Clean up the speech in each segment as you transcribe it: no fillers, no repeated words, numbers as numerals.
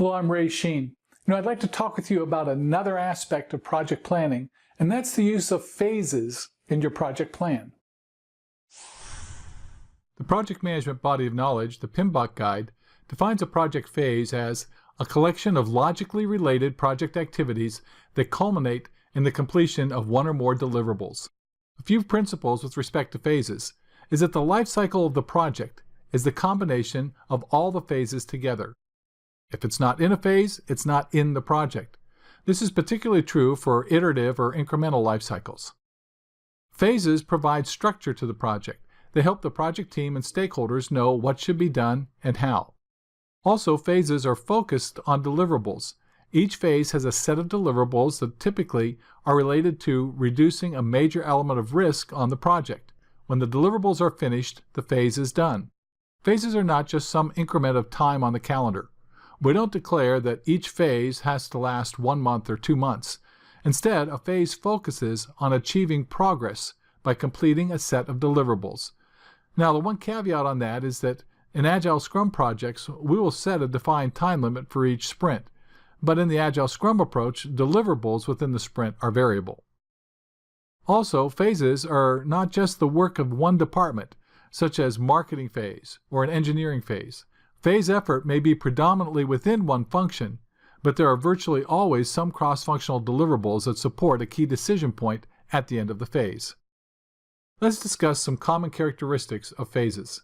Hello, I'm Ray Sheen. I'd like to talk with you about another aspect of project planning, and that's the use of phases in your project plan. The Project Management Body of Knowledge, the PMBOK Guide, defines a project phase as a collection of logically related project activities that culminate in the completion of one or more deliverables. A few principles with respect to phases is that the life cycle of the project is the combination of all the phases together. If it's not in a phase, it's not in the project. This is particularly true for iterative or incremental life cycles. Phases provide structure to the project. They help the project team and stakeholders know what should be done and how. Also, phases are focused on deliverables. Each phase has a set of deliverables that typically are related to reducing a major element of risk on the project. When the deliverables are finished, the phase is done. Phases are not just some increment of time on the calendar. We don't declare that each phase has to last 1 month or 2 months. Instead, a phase focuses on achieving progress by completing a set of deliverables. Now, the one caveat on that is that in Agile Scrum projects, we will set a defined time limit for each sprint. But in the Agile Scrum approach, deliverables within the sprint are variable. Also, phases are not just the work of one department, such as marketing phase or an engineering phase. Phase effort may be predominantly within one function, but there are virtually always some cross-functional deliverables that support a key decision point at the end of the phase. Let's discuss some common characteristics of phases.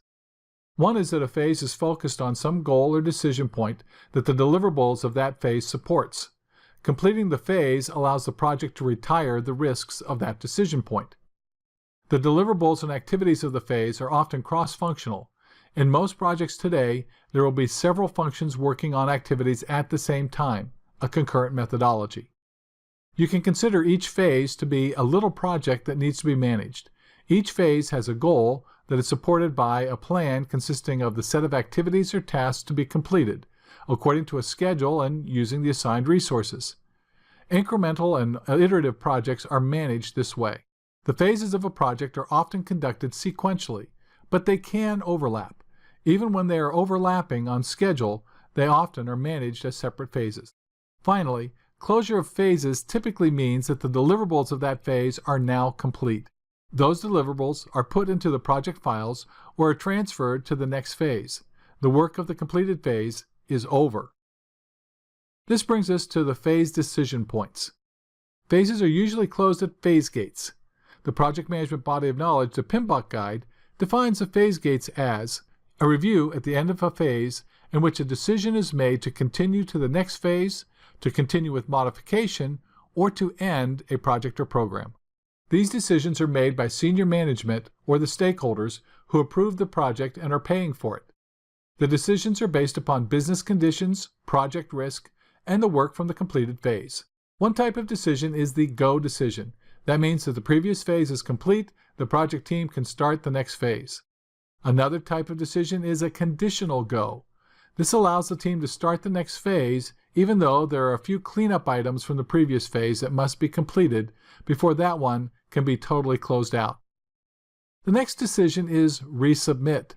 One is that a phase is focused on some goal or decision point that the deliverables of that phase supports. Completing the phase allows the project to retire the risks of that decision point. The deliverables and activities of the phase are often cross-functional. In most projects today, there will be several functions working on activities at the same time, a concurrent methodology. You can consider each phase to be a little project that needs to be managed. Each phase has a goal that is supported by a plan consisting of the set of activities or tasks to be completed, according to a schedule and using the assigned resources. Incremental and iterative projects are managed this way. The phases of a project are often conducted sequentially, but they can overlap. Even when they are overlapping on schedule, they often are managed as separate phases. Finally, closure of phases typically means that the deliverables of that phase are now complete. Those deliverables are put into the project files or are transferred to the next phase. The work of the completed phase is over. This brings us to the phase decision points. Phases are usually closed at phase gates. The Project Management Body of Knowledge, the PMBOK Guide, defines the phase gates as a review at the end of a phase in which a decision is made to continue to the next phase, to continue with modification, or to end a project or program. These decisions are made by senior management or the stakeholders who approve the project and are paying for it. The decisions are based upon business conditions, project risk, and the work from the completed phase. One type of decision is the go decision. That means that the previous phase is complete, the project team can start the next phase. Another type of decision is a conditional go. This allows the team to start the next phase even though there are a few cleanup items from the previous phase that must be completed before that one can be totally closed out. The next decision is resubmit.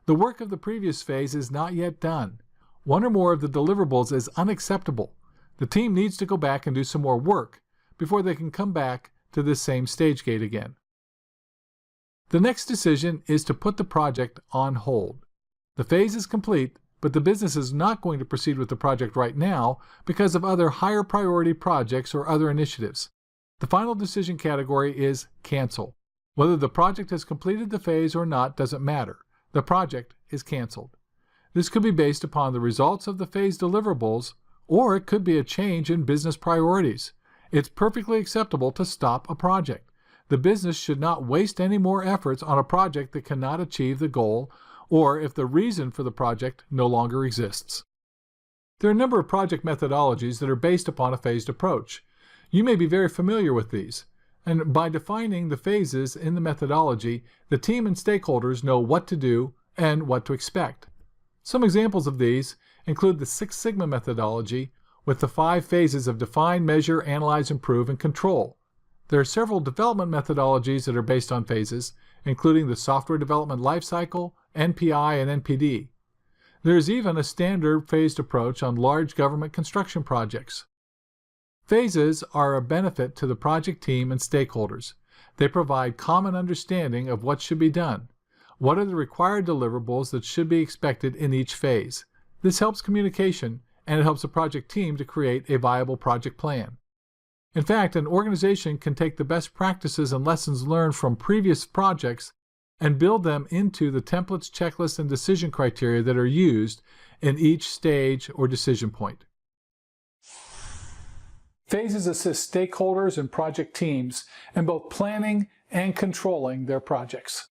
The work of the previous phase is not yet done. One or more of the deliverables is unacceptable. The team needs to go back and do some more work before they can come back to this same stage gate again. The next decision is to put the project on hold. The phase is complete, but the business is not going to proceed with the project right now because of other higher priority projects or other initiatives. The final decision category is cancel. Whether the project has completed the phase or not doesn't matter. The project is canceled. This could be based upon the results of the phase deliverables, or it could be a change in business priorities. It's perfectly acceptable to stop a project. The business should not waste any more efforts on a project that cannot achieve the goal, or if the reason for the project no longer exists. There are a number of project methodologies that are based upon a phased approach. You may be very familiar with these, and by defining the phases in the methodology, the team and stakeholders know what to do and what to expect. Some examples of these include the Six Sigma methodology with the 5 phases of define, measure, analyze, improve, and control. There are several development methodologies that are based on phases, including the Software Development Lifecycle, NPI, and NPD. There is even a standard phased approach on large government construction projects. Phases are a benefit to the project team and stakeholders. They provide common understanding of what should be done. What are the required deliverables that should be expected in each phase? This helps communication, and it helps the project team to create a viable project plan. In fact, an organization can take the best practices and lessons learned from previous projects and build them into the templates, checklists, and decision criteria that are used in each stage or decision point. Phases assist stakeholders and project teams in both planning and controlling their projects.